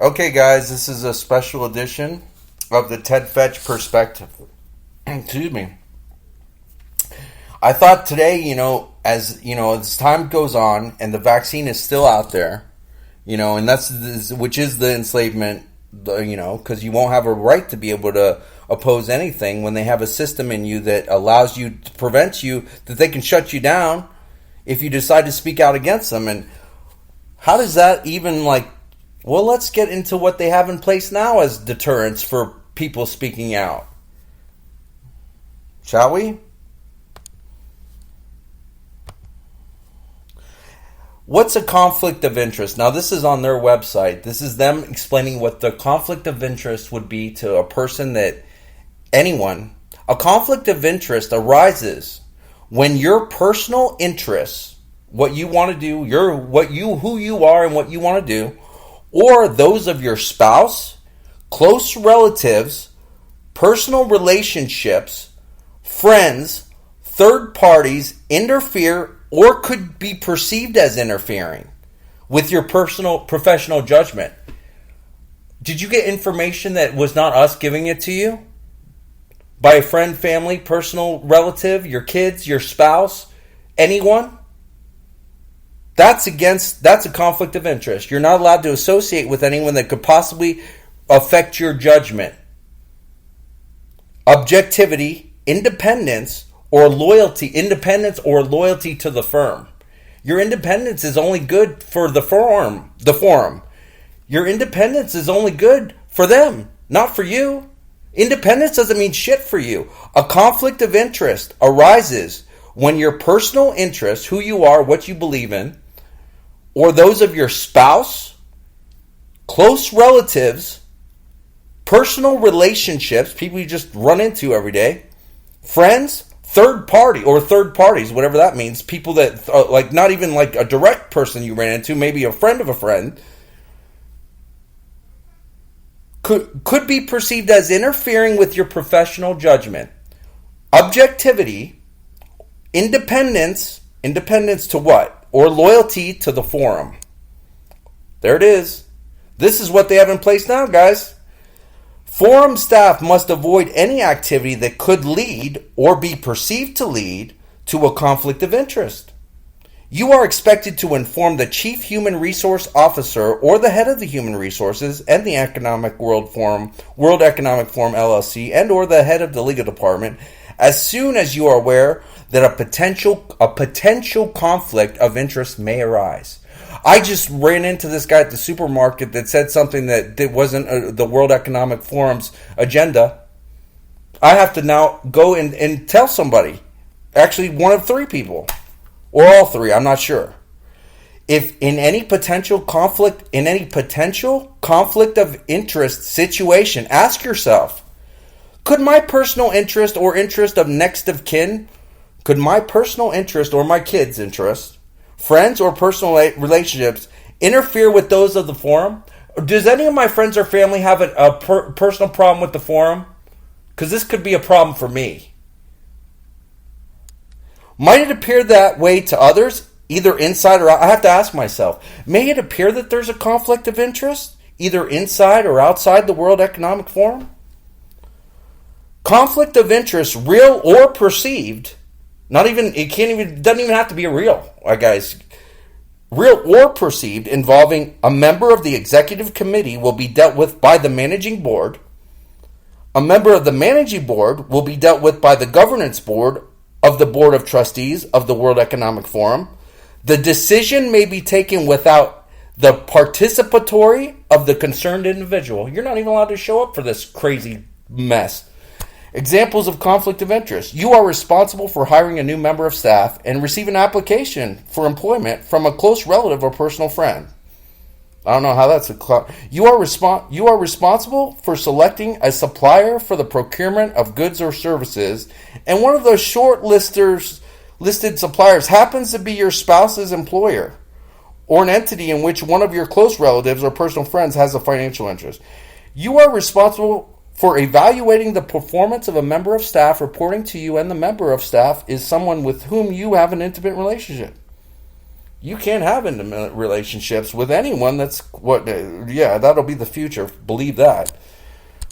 Okay, guys, this is a special edition of the Ted Fetch Perspective. Excuse me. I thought today, as time goes on and the vaccine is still out there, and which is the enslavement, because you won't have a right to be able to oppose anything when they have a system in you that allows you to prevent you, that they can shut you down if you decide to speak out against them. And how does that even well, let's get into what they have in place now as deterrence for people speaking out. Shall we? What's a conflict of interest? Now, this is on their website. This is them explaining what the conflict of interest would be to a person anyone. A conflict of interest arises when your personal interests, what you want to do, who you are and what you want to do, or those of your spouse, close relatives, personal relationships, friends, third parties interfere or could be perceived as interfering with your professional judgment. Did you get information that was not us giving it to you? By a friend, family, personal relative, your kids, your spouse, anyone? That's a conflict of interest. You're not allowed to associate with anyone that could possibly affect your judgment. Objectivity, independence or loyalty to the firm. Your independence is only good for the forum. Your independence is only good for them, not for you. Independence doesn't mean shit for you. A conflict of interest arises when your personal interests, who you are, what you believe in, or those of your spouse, close relatives, personal relationships, people you just run into every day, friends, third parties, whatever that means, people that, not even like a direct person you ran into, maybe a friend of a friend, could be perceived as interfering with your professional judgment. Objectivity, independence to what? Or loyalty to the forum. There it is. This is what they have in place now, guys. Forum staff must avoid any activity that could lead or be perceived to lead to a conflict of interest. You are expected to inform the Chief Human Resource Officer or the head of the Human Resources and the World Economic Forum LLC, and or the head of the legal department as soon as you are aware that a potential conflict of interest may arise. I just ran into this guy at the supermarket that said something that wasn't the World Economic Forum's agenda. I have to now go and tell somebody, actually one of three people, or all three, I'm not sure. If in any potential conflict of interest situation, ask yourself, could my personal interest or interest of next of kin, could my personal interest or my kids' interest, friends or personal relationships interfere with those of the forum? Does any of my friends or family have a personal problem with the forum? Because this could be a problem for me. Might it appear that way to others, either inside or out? I have to ask myself, may it appear that there's a conflict of interest, either inside or outside the World Economic Forum? Conflict of interest, real or perceived, doesn't even have to be real, guys. Real or perceived, involving a member of the executive committee will be dealt with by the managing board. A member of the managing board will be dealt with by the governance board of the board of trustees of the World Economic Forum. The decision may be taken without the participatory of the concerned individual. You're not even allowed to show up for this crazy mess. Examples of conflict of interest. You are responsible for hiring a new member of staff and receive an application for employment from a close relative or personal friend. I don't know how that's you are responsible for selecting a supplier for the procurement of goods or services, and one of those listed suppliers happens to be your spouse's employer or an entity in which one of your close relatives or personal friends has a financial interest. You are responsible for evaluating the performance of a member of staff reporting to you, and the member of staff is someone with whom you have an intimate relationship. You can't have intimate relationships with anyone. That'll be the future. Believe that.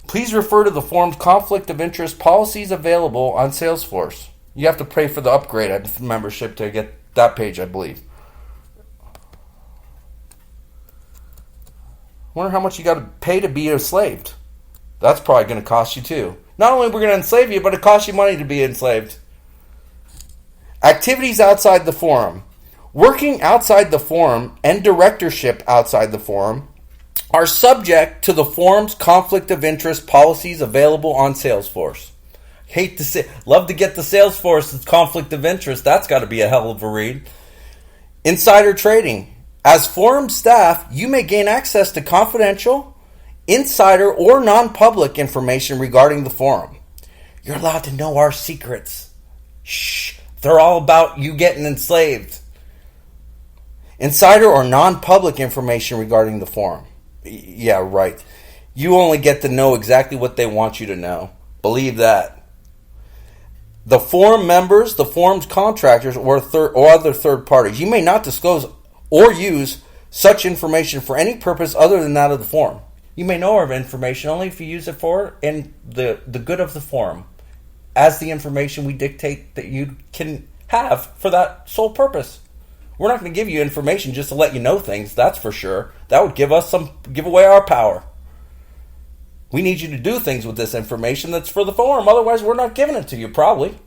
Please refer to the forum's conflict of interest policies available on Salesforce. You have to pay for the upgrade membership to get that page, I believe. Wonder how much you got to pay to be enslaved. That's probably going to cost you too. Not only are we going to enslave you, but it costs you money to be enslaved. Activities outside the forum. Working outside the forum and directorship outside the forum are subject to the forum's conflict of interest policies available on Salesforce. Love to get the Salesforce conflict of interest. That's got to be a hell of a read. Insider trading. As forum staff, you may gain access to confidential, insider, or non-public information regarding the forum. You're allowed to know our secrets. Shh. They're all about you getting enslaved. Insider or non-public information regarding the forum. Yeah, right. You only get to know exactly what they want you to know. Believe that. The forum members, the forum's contractors, or other third parties. You may not disclose or use such information for any purpose other than that of the forum. You may know our information only if you use it for and the good of the forum, as the information we dictate that you can have for that sole purpose. We're not going to give you information just to let you know things, that's for sure. That would give away our power. We need you to do things with this information that's for the forum, otherwise we're not giving it to you, probably.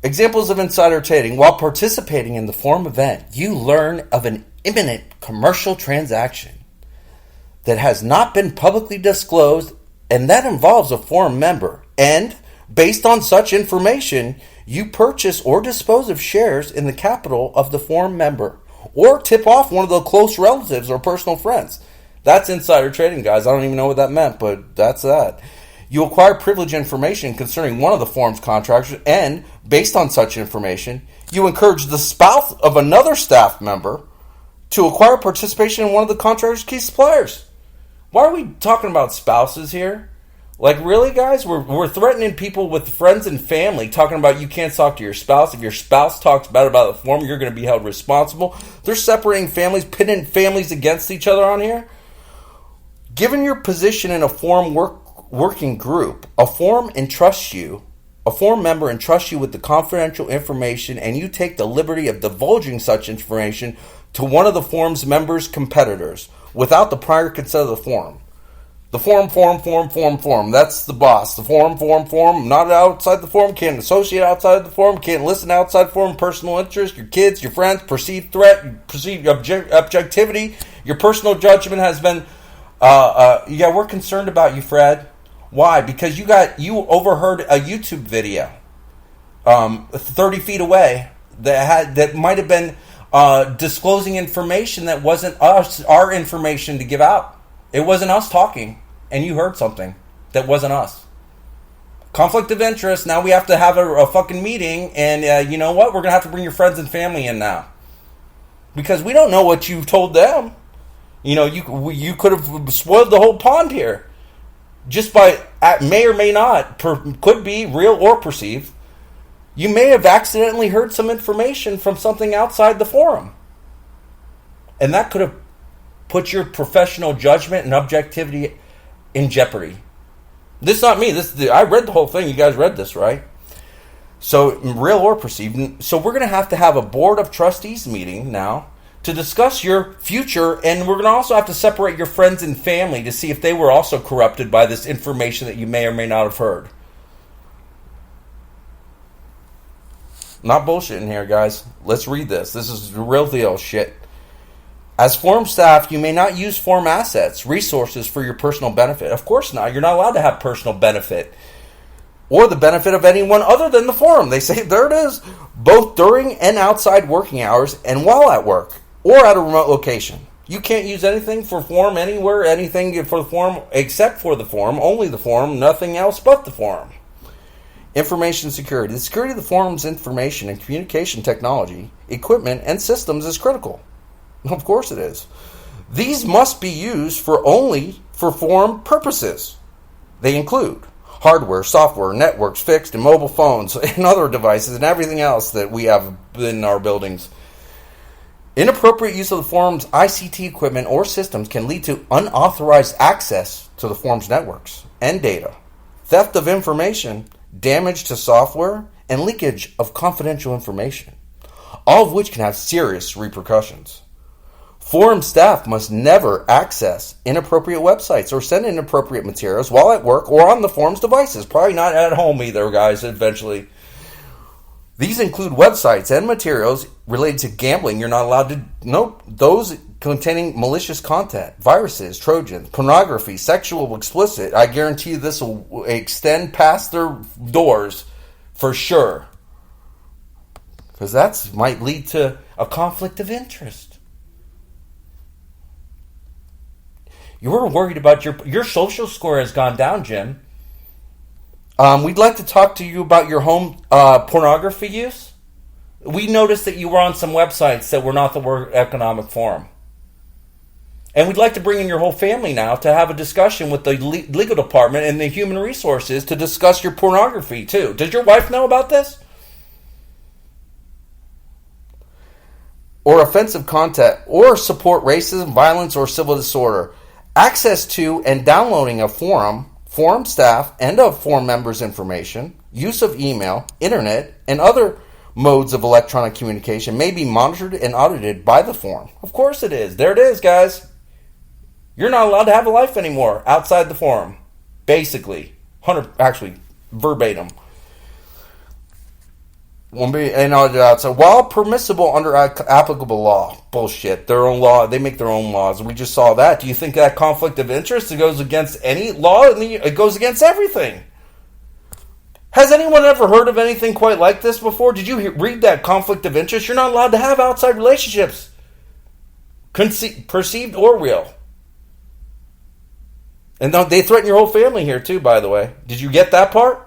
Examples of insider trading. While participating in the forum event, you learn of an imminent commercial transaction that has not been publicly disclosed and that involves a forum member. And based on such information, you purchase or dispose of shares in the capital of the forum member or tip off one of the close relatives or personal friends. That's insider trading, guys. I don't even know what that meant, but that's that. You acquire privileged information concerning one of the forum's contractors, and based on such information, you encourage the spouse of another staff member to acquire participation in one of the contractor's key suppliers. Why are we talking about spouses here? Like, really, guys? We're threatening people with friends and family, talking about you can't talk to your spouse. If your spouse talks bad about the forum, you're going to be held responsible. They're separating families, pitting families against each other on here. Given your position in a forum working group, a forum member entrusts you with the confidential information, and you take the liberty of divulging such information to one of the forum's members' competitors without the prior consent of the forum. The forum. That's the boss. The forum. Not outside the forum. Can't associate outside the forum. Can't listen outside the forum. Personal interest. Your kids, your friends. Perceived threat. Perceived objectivity. Your personal judgment has been. We're concerned about you, Fred. Why? Because you overheard a YouTube video, 30 feet away that might have been disclosing information that wasn't our information to give out. It wasn't us talking, and you heard something that wasn't us. Conflict of interest. Now we have to have a fucking meeting, and you know what? We're going to have to bring your friends and family in now. Because we don't know what you told them. You know, you could have spoiled the whole pond here. Just by, may or may not, could be real or perceived. You may have accidentally heard some information from something outside the forum. And that could have put your professional judgment and objectivity in jeopardy. This is not me. I read the whole thing. You guys read this, right? So, real or perceived. So, we're going to have a board of trustees meeting now to discuss your future, and we're going to also have to separate your friends and family to see if they were also corrupted by this information that you may or may not have heard. Not bullshitting here, guys. Let's read this. This is the real deal shit. As forum staff, you may not use forum assets, resources for your personal benefit. Of course not. You're not allowed to have personal benefit or the benefit of anyone other than the forum. They say, there it is, both during and outside working hours and while at work or at a remote location. You can't use anything for forum anywhere, anything for the forum except for the forum, only the forum, nothing else but the forum. Information security. The security of the forum's information and communication technology, equipment, and systems is critical. Of course it is. These must be used only for forum purposes. They include hardware, software, networks, fixed and mobile phones, and other devices, and everything else that we have in our buildings. Inappropriate use of the forum's ICT equipment or systems can lead to unauthorized access to the forum's networks and data, theft of information, damage to software, and leakage of confidential information, all of which can have serious repercussions. Forum staff must never access inappropriate websites or send inappropriate materials while at work or on the forum's devices. Probably not at home either, guys, eventually. These include websites and materials related to gambling. You're not allowed to note those containing malicious content, viruses, trojans, pornography, sexual, explicit. I guarantee you this will extend past their doors for sure. Because that might lead to a conflict of interest. You were worried about your social score has gone down, Jim. We'd like to talk to you about your home pornography use. We noticed that you were on some websites that were not the World Economic Forum. And we'd like to bring in your whole family now to have a discussion with the legal department and the human resources to discuss your pornography too. Does your wife know about this? Or offensive content, or support racism, violence, or civil disorder. Access to and downloading of forum staff, and of forum members' information, use of email, internet, and other modes of electronic communication may be monitored and audited by the forum. Of course it is. There it is, guys. You're not allowed to have a life anymore outside the forum. Basically. Verbatim. So while permissible under applicable law, bullshit, their own law, they make their own laws. We just saw that. Do you think that conflict of interest goes against any law? It goes against everything. Has anyone ever heard of anything quite like this before? Did you read that conflict of interest? You're not allowed to have outside relationships, perceived or real. And they threaten your whole family here too, by the way. Did you get that part?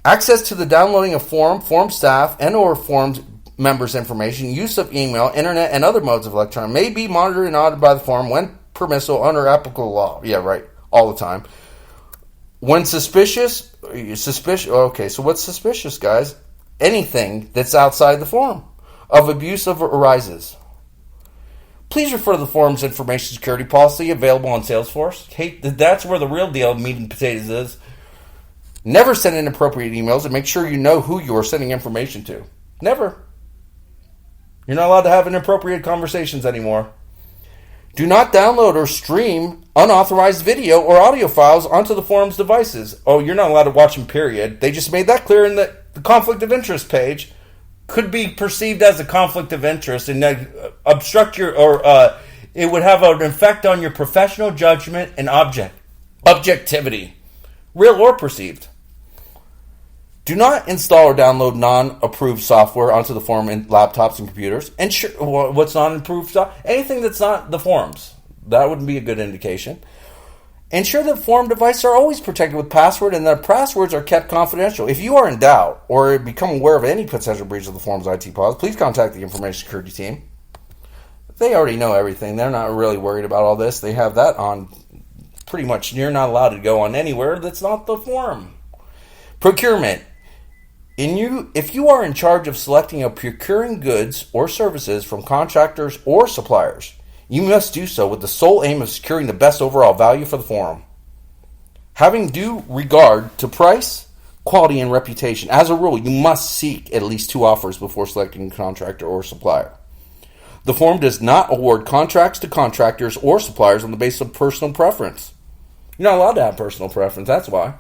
Access to the downloading of forum staff, and or forum members' information, use of email, internet, and other modes of electronic may be monitored and audited by the forum when permissible under applicable law. Yeah, right. All the time. When suspicious. Okay, so what's suspicious, guys? Anything that's outside the forum of abuse arises. Please refer to the forum's information security policy available on Salesforce. Hey, that's where the real deal, meat and potatoes is. Never send inappropriate emails, and make sure you know who you are sending information to. Never. You're not allowed to have inappropriate conversations anymore. Do not download or stream unauthorized video or audio files onto the forum's devices. Oh, you're not allowed to watch them, period. They just made that clear in the conflict of interest page. Could be perceived as a conflict of interest and obstruct it would have an effect on your professional judgment and objectivity. Real or perceived. Do not install or download non-approved software onto the forum in laptops and computers. And what's non-approved software? Anything that's not the forums. That wouldn't be a good indication. Ensure that forum devices are always protected with password and that passwords are kept confidential. If you are in doubt or become aware of any potential breach of the forum's IT policy, please contact the information security team. They already know everything. They're not really worried about all this. They have that on pretty much. You're not allowed to go on anywhere that's not the forum. Procurement. If you are in charge of selecting or procuring goods or services from contractors or suppliers, you must do so with the sole aim of securing the best overall value for the forum. Having due regard to price, quality, and reputation, as a rule, you must seek at least 2 offers before selecting a contractor or supplier. The forum does not award contracts to contractors or suppliers on the basis of personal preference. You're not allowed to have personal preference, that's why.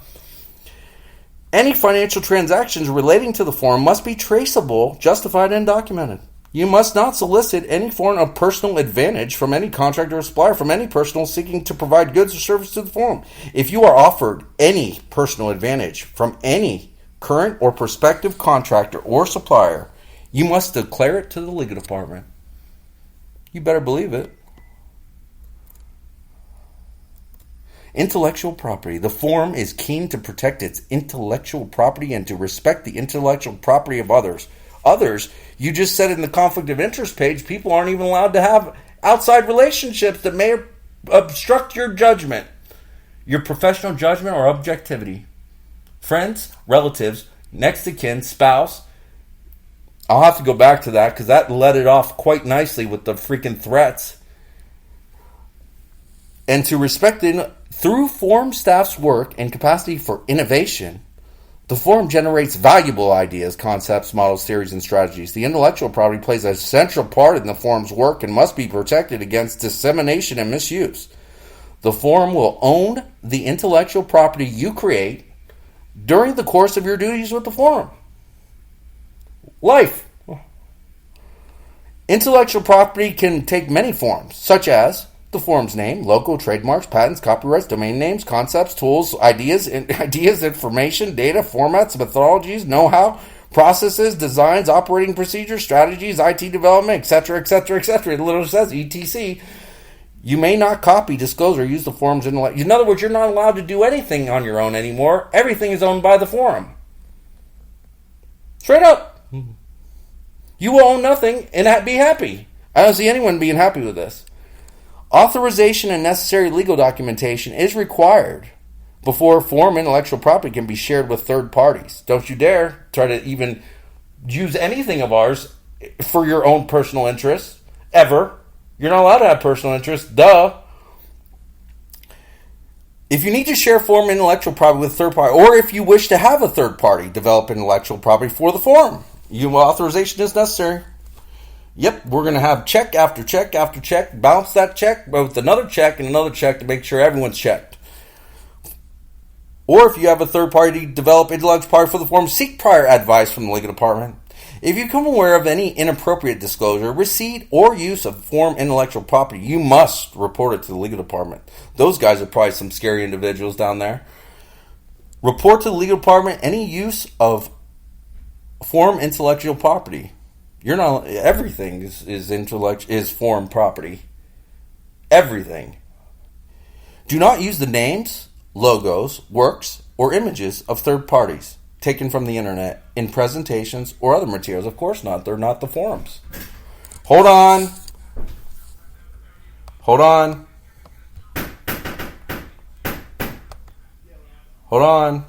Any financial transactions relating to the forum must be traceable, justified, and documented. You must not solicit any form of personal advantage from any contractor or supplier from any person seeking to provide goods or services to the forum. If you are offered any personal advantage from any current or prospective contractor or supplier, you must declare it to the legal department. You better believe it. Intellectual property. The forum is keen to protect its intellectual property and to respect the intellectual property of others. You just said in the conflict of interest page, people aren't even allowed to have outside relationships that may obstruct your judgment, your professional judgment or objectivity. Friends, relatives, next of kin, spouse, I'll have to go back to that because that let it off quite nicely with the freaking threats. And to respect it, through forum staff's work and capacity for innovation, the forum generates valuable ideas, concepts, models, theories, and strategies. The intellectual property plays a central part in the forum's work and must be protected against dissemination and misuse. The forum will own the intellectual property you create during the course of your duties with the forum. Life. Intellectual property can take many forms, such as the forum's name, logo, trademarks, patents, copyrights, domain names, concepts, tools, ideas, information, data, formats, methodologies, know-how, processes, designs, operating procedures, strategies, IT development, etc., etc., etc. It literally says ETC. You may not copy, disclose, or use the forum's intellect. In other words, you're not allowed to do anything on your own anymore. Everything is owned by the forum. Straight up. You will own nothing and be happy. I don't see anyone being happy with this. Authorization and necessary legal documentation is required before forum intellectual property can be shared with third parties. Don't you dare try to even use anything of ours for your own personal interests, ever. You're not allowed to have personal interests, duh. If you need to share forum intellectual property with third party, or if you wish to have a third party develop intellectual property for the forum, authorization is necessary. Yep, we're going to have check after check after check, bounce that check with another check and another check to make sure everyone's checked. Or if you have a third party develop intellectual property for the forum, seek prior advice from the legal department. If you become aware of any inappropriate disclosure, receipt, or use of forum intellectual property, you must report it to the legal department. Those guys are probably some scary individuals down there. Report to the legal department any use of forum intellectual property. You're not. Everything is forum property. Everything. Do not use the names, logos, works, or images of third parties taken from the internet in presentations or other materials. Of course not. They're not the forums. Hold on. Hold on. Hold on.